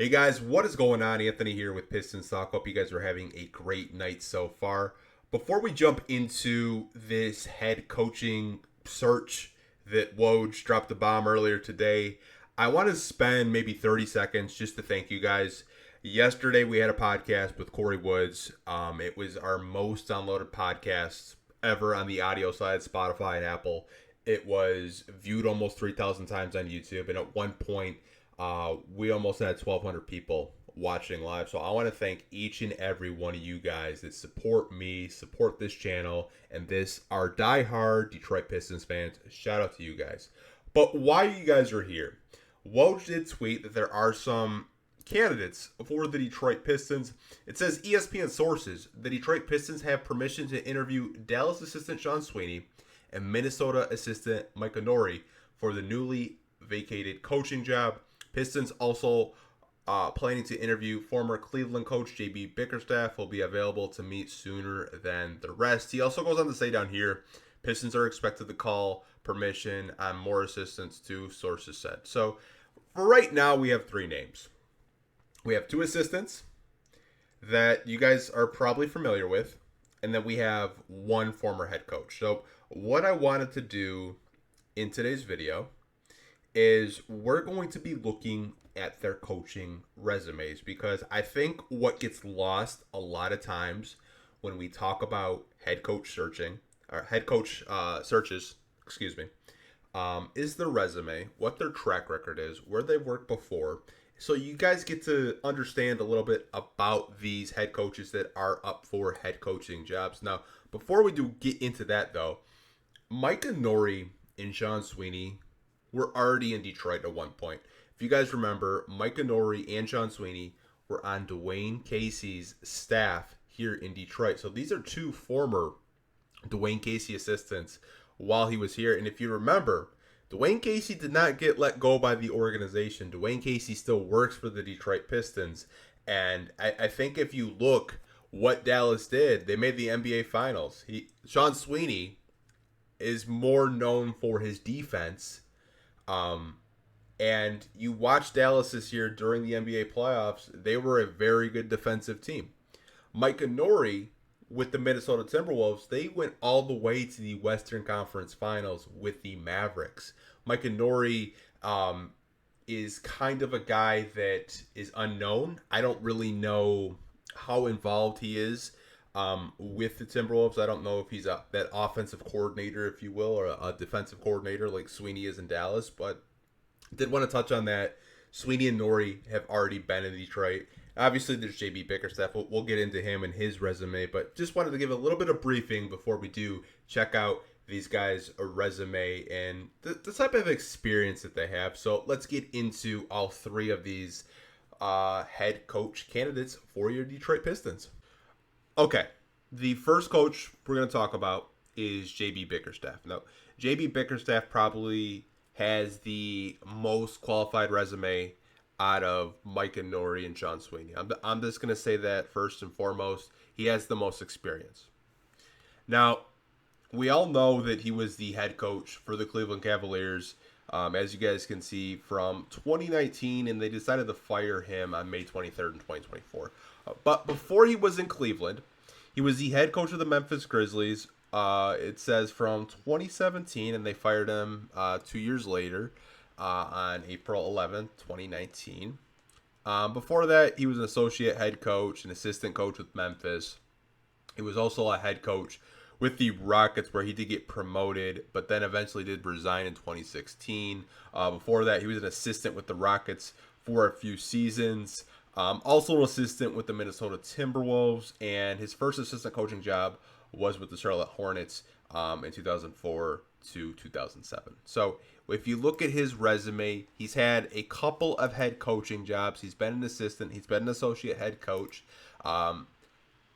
Hey guys, what is going on? Anthony here with Pistons Talk. Hope you guys are having a great night so far. Before we jump into this head coaching search that Woj dropped the bomb earlier today, I want to spend maybe 30 seconds just to thank you guys. Yesterday we had a podcast with Corey Woods. It was our most downloaded podcast ever on the audio side, Spotify and Apple. It was viewed almost 3,000 times on YouTube, and at one point we almost had 1,200 people watching live. So I want to thank each and every one of you guys that support me, support this channel, and this our diehard Detroit Pistons fans. Shout out to you guys. But why you guys are here? Woj did tweet that there are some candidates for the Detroit Pistons. It says ESPN sources: the Detroit Pistons have permission to interview Dallas assistant Sean Sweeney and Minnesota assistant Mike Nori for the newly vacated coaching job. Pistons also planning to interview former Cleveland coach JB Bickerstaff. Will be available to meet sooner than the rest. He also goes on to say down here, Pistons are expected to call permission on more assistants too, sources said. So for right now, we have three names. We have two assistants that you guys are probably familiar with, and then we have one former head coach. So what I wanted to do in today's video is we're going to be looking at their coaching resumes, because I think what gets lost a lot of times when we talk about head coach searching or head coach searches, excuse me, is their resume, what their track record is, where they've worked before. So you guys get to understand a little bit about these head coaches that are up for head coaching jobs. Now, before we do get into that though, Mike Nori and Sean Sweeney were already in Detroit at one point. If you guys remember, Mike Nori and Sean Sweeney were on Dwayne Casey's staff here in Detroit. So these are two former Dwayne Casey assistants while he was here. And if you remember, Dwayne Casey did not get let go by the organization. Dwayne Casey still works for the Detroit Pistons. And I think if you look what Dallas did, they made the NBA Finals. Sean Sweeney is more known for his defense. And you watch Dallas this year during the NBA playoffs, they were a very good defensive team. Mike Nori with the Minnesota Timberwolves, they went all the way to the Western Conference Finals with the Mavericks. Mike Nori is kind of a guy that is unknown. I don't really know how involved he is with the Timberwolves. I don't know if he's that offensive coordinator, if you will, or a defensive coordinator like Sweeney is in Dallas, but did want to touch on that. Sweeney and Nori have already been in Detroit. Obviously, there's JB Bickerstaff. We'll get into him and his resume, but just wanted to give a little bit of briefing before we do check out these guys' resume and the type of experience that they have. So let's get into all three of these head coach candidates for your Detroit Pistons. Okay, the first coach we're going to talk about is JB Bickerstaff. Now, JB Bickerstaff probably has the most qualified resume out of Mike and Nori and Sean Sweeney. I'm just going to say that first and foremost. He has the most experience. Now, we all know that he was the head coach for the Cleveland Cavaliers, as you guys can see, from 2019, and they decided to fire him on May 23rd in 2024. But before he was in Cleveland, he was the head coach of the Memphis Grizzlies. It says from 2017, and they fired him 2 years later on April 11th, 2019. Before that, he was an associate head coach, an assistant coach with Memphis. He was also a head coach with the Rockets, where he did get promoted, but then eventually did resign in 2016. Before that, he was an assistant with the Rockets for a few seasons. Also an assistant with the Minnesota Timberwolves, and his first assistant coaching job was with the Charlotte Hornets in 2004 to 2007. So if you look at his resume, he's had a couple of head coaching jobs. He's been an assistant. He's been an associate head coach.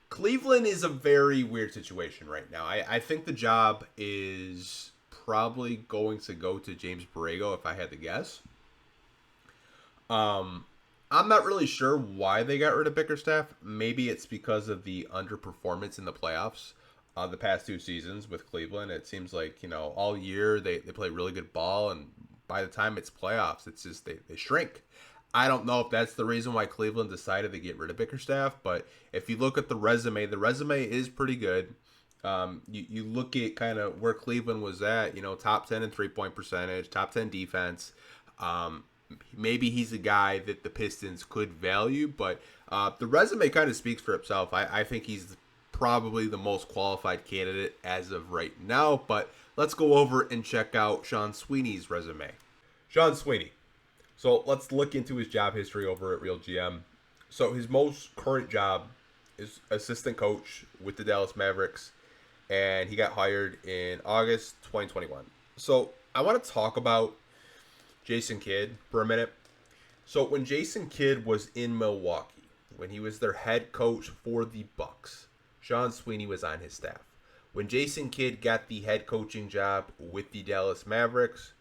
Cleveland is a very weird situation right now. I think the job is probably going to go to James Borrego if I had to guess. I'm not really sure why they got rid of Bickerstaff. Maybe it's because of the underperformance in the playoffs the past two seasons with Cleveland. It seems like, all year they play really good ball, and by the time it's playoffs, it's just they shrink. I don't know if that's the reason why Cleveland decided to get rid of Bickerstaff, but if you look at the resume is pretty good. You look at kind of where Cleveland was at, top 10 in 3-point percentage, top 10 defense. Um, Maybe he's a guy that the Pistons could value, but the resume kind of speaks for itself. I think he's probably the most qualified candidate as of right now, but let's go over and check out Sean Sweeney's resume. Sean Sweeney. So let's look into his job history over at Real GM. So his most current job is assistant coach with the Dallas Mavericks, and he got hired in August 2021. So I want to talk about Jason Kidd for a minute. So when Jason Kidd was in Milwaukee, when he was their head coach for the Bucks, Sean Sweeney was on his staff. When Jason Kidd got the head coaching job with the Dallas Mavericks,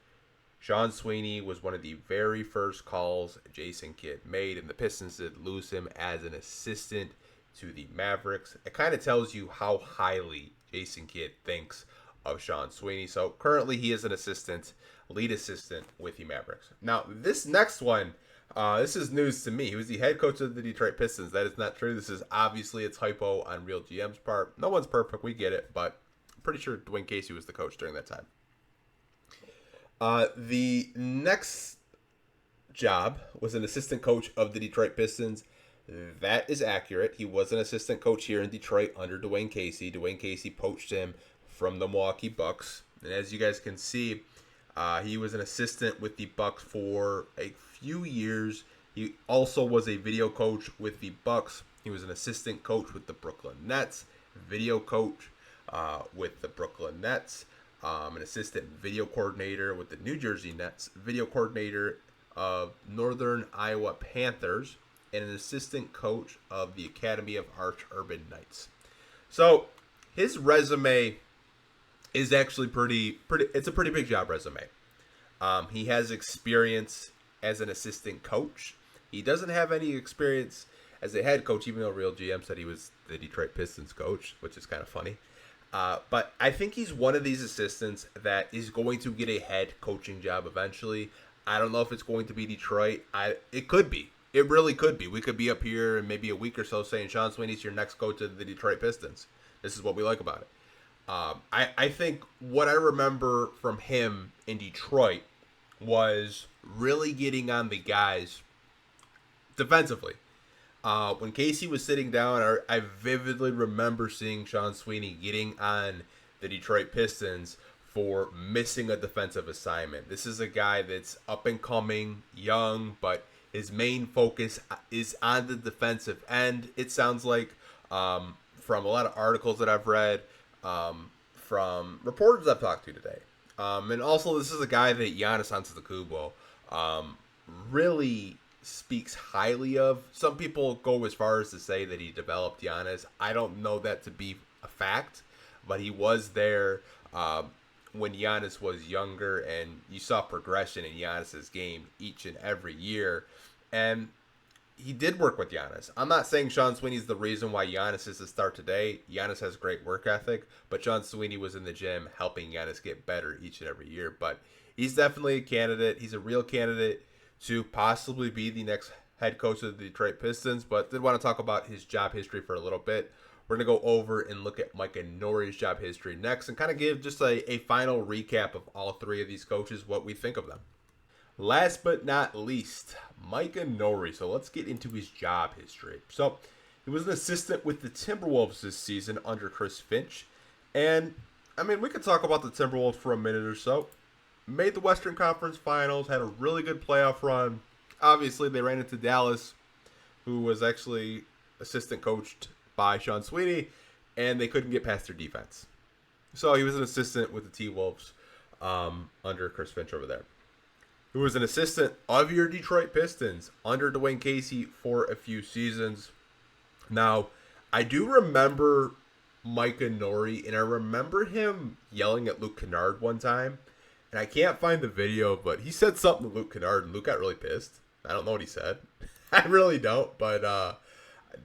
Sean Sweeney was one of the very first calls Jason Kidd made, and the Pistons did lose him as an assistant to the Mavericks. It kind of tells you how highly Jason Kidd thinks of Sean Sweeney. So currently he is an assistant, lead assistant with the Mavericks. Now, this next one, this is news to me. He was the head coach of the Detroit Pistons. That is not true. This is obviously a typo on Real GM's part. No one's perfect. We get it, but I'm pretty sure Dwayne Casey was the coach during that time. The next job was an assistant coach of the Detroit Pistons. That is accurate. He was an assistant coach here in Detroit under Dwayne Casey. Dwayne Casey poached him from the Milwaukee Bucks. And as you guys can see, he was an assistant with the Bucks for a few years. He also was a video coach with the Bucks. He was an assistant coach with the Brooklyn Nets, video coach with the Brooklyn Nets. An assistant video coordinator with the New Jersey Nets, video coordinator of Northern Iowa Panthers, and an assistant coach of the Academy of Arch Urban Knights. So his resume is actually pretty. It's a pretty big job resume. He has experience as an assistant coach. He doesn't have any experience as a head coach, even though Real GM said he was the Detroit Pistons coach, which is kind of funny. But I think he's one of these assistants that is going to get a head coaching job eventually. I don't know if it's going to be Detroit. It could be. It really could be. We could be up here in maybe a week or so saying Sean Sweeney's your next coach of the Detroit Pistons. This is what we like about it. I think what I remember from him in Detroit was really getting on the guys defensively. When Casey was sitting down, I vividly remember seeing Sean Sweeney getting on the Detroit Pistons for missing a defensive assignment. This is a guy that's up and coming, young, but his main focus is on the defensive end. It sounds like from a lot of articles that I've read, from reporters I've talked to today. And also, this is a guy that Giannis Antetokounmpo really speaks highly of. Some people go as far as to say that he developed Giannis. I don't know that to be a fact, but he was there when Giannis was younger, and you saw progression in Giannis's game each and every year. And he did work with Giannis. I'm not saying Sean Sweeney's the reason why Giannis is the star today. Giannis has great work ethic, but Sean Sweeney was in the gym helping Giannis get better each and every year. But he's definitely a candidate. He's a real candidate to possibly be the next head coach of the Detroit Pistons, but did want to talk about his job history for a little bit. We're going to go over and look at Micah Nori's job history next and kind of give just a final recap of all three of these coaches, what we think of them. Last but not least, Micah Nori. So let's get into his job history. So he was an assistant with the Timberwolves this season under Chris Finch. And, I mean, we could talk about the Timberwolves for a minute or so. Made the Western Conference Finals, had a really good playoff run. Obviously, they ran into Dallas, who was actually assistant coached by Sean Sweeney, and they couldn't get past their defense. So he was an assistant with the T-Wolves under Chris Finch over there. He was an assistant of your Detroit Pistons under Dwayne Casey for a few seasons. Now, I do remember Micah Nori, and I remember him yelling at Luke Kennard one time. And I can't find the video, but he said something to Luke Kennard, and Luke got really pissed. I don't know what he said. I really don't, but I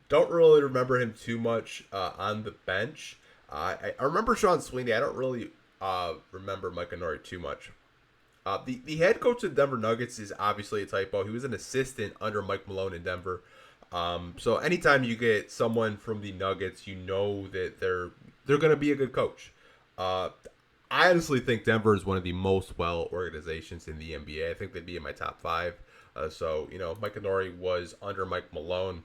don't really remember him too much on the bench. I remember Sean Sweeney. I don't really remember Micah Nori too much. The head coach of Denver Nuggets is obviously a typo. He was an assistant under Mike Malone in Denver. So anytime you get someone from the Nuggets, you know that they're going to be a good coach. I honestly think Denver is one of the most well organizations in the NBA. I think they'd be in my top five. So Mike Nori was under Mike Malone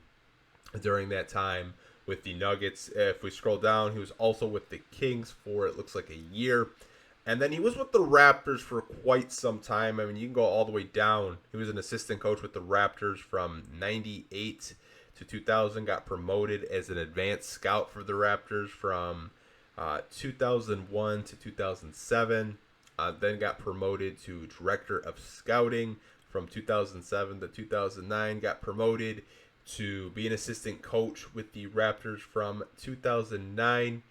during that time with the Nuggets. If we scroll down, he was also with the Kings for it looks like a year. And then he was with the Raptors for quite some time. I mean, you can go all the way down. He was an assistant coach with the Raptors from 98 to 2000, got promoted as an advanced scout for the Raptors from 2001 to 2007, then got promoted to director of scouting from 2007 to 2009, got promoted to be an assistant coach with the Raptors from 2009,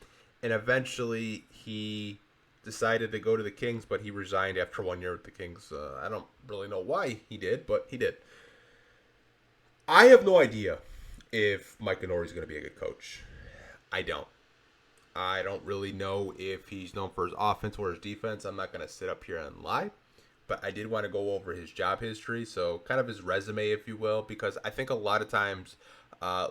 and eventually he decided to go to the Kings, but he resigned after 1 year with the Kings. I don't really know why he did, but he did. I have no idea if Mike Nori is going to be a good coach. I don't really know if he's known for his offense or his defense. I'm not going to sit up here and lie, but I did want to go over his job history, so kind of his resume, if you will, because I think a lot of times,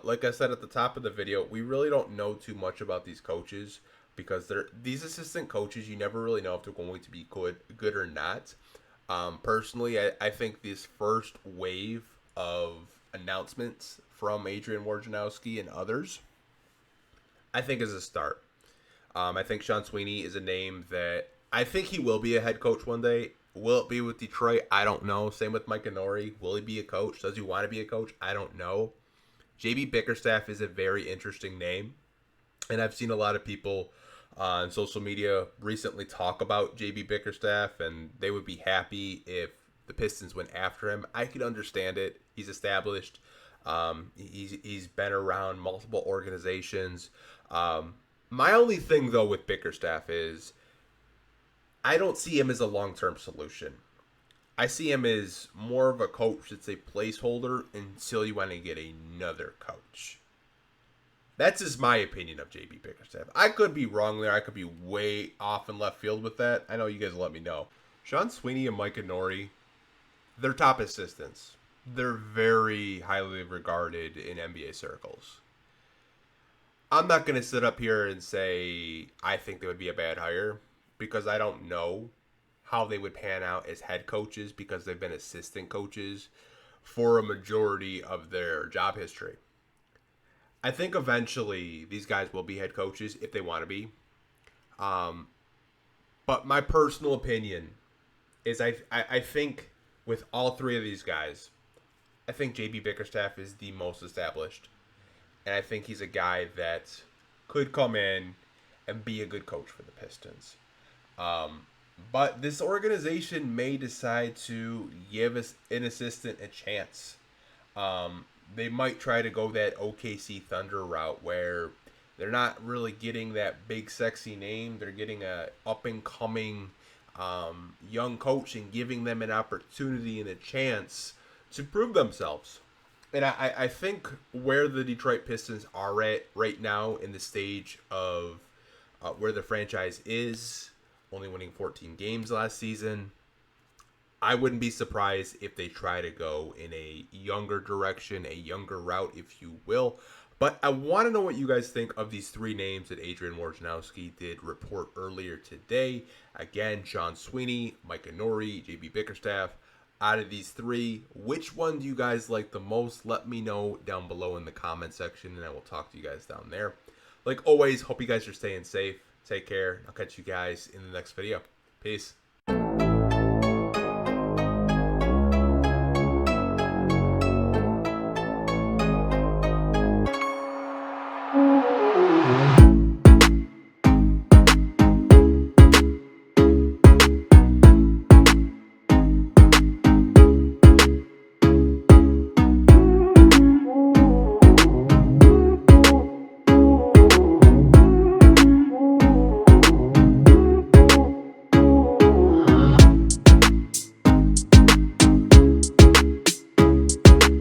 like I said at the top of the video, we really don't know too much about these coaches because these assistant coaches, you never really know if they're going to be good or not. Personally, I think this first wave of announcements from Adrian Wojnarowski and others, I think is a start. I think Sean Sweeney is a name that I think he will be a head coach one day. Will it be with Detroit? I don't know. Same with Mike Nori. Will he be a coach? Does he want to be a coach? I don't know. JB Bickerstaff is a very interesting name. And I've seen a lot of people on social media recently talk about JB Bickerstaff, and they would be happy if the Pistons went after him. I could understand it. He's established. He's been around multiple organizations. My only thing, though, with Bickerstaff is I don't see him as a long-term solution. I see him as more of a coach that's a placeholder until you want to get another coach. That's just my opinion of JB Bickerstaff. I could be wrong there. I could be way off in left field with that. I know you guys will let me know. Sean Sweeney and Mike Nori, they're top assistants. They're very highly regarded in NBA circles. I'm not going to sit up here and say I think they would be a bad hire because I don't know how they would pan out as head coaches because they've been assistant coaches for a majority of their job history. I think eventually these guys will be head coaches if they want to be. But my personal opinion is I think with all three of these guys, I think JB Bickerstaff is the most established. And I think he's a guy that could come in and be a good coach for the Pistons. But this organization may decide to give an assistant a chance. They might try to go that OKC Thunder route where they're not really getting that big sexy name. They're getting a up-and-coming young coach and giving them an opportunity and a chance to prove themselves. And I think where the Detroit Pistons are at right now in the stage of where the franchise is, only winning 14 games last season, I wouldn't be surprised if they try to go in a younger direction, a younger route, if you will. But I want to know what you guys think of these three names that Adrian Wojnarowski did report earlier today. Again, Sean Sweeney, Mike Nori, JB Bickerstaff. Out of these three, which one do you guys like the most? Let me know down below in the comment section, and I will talk to you guys down there. Like always, hope you guys are staying safe. Take care. I'll catch you guys in the next video. Peace.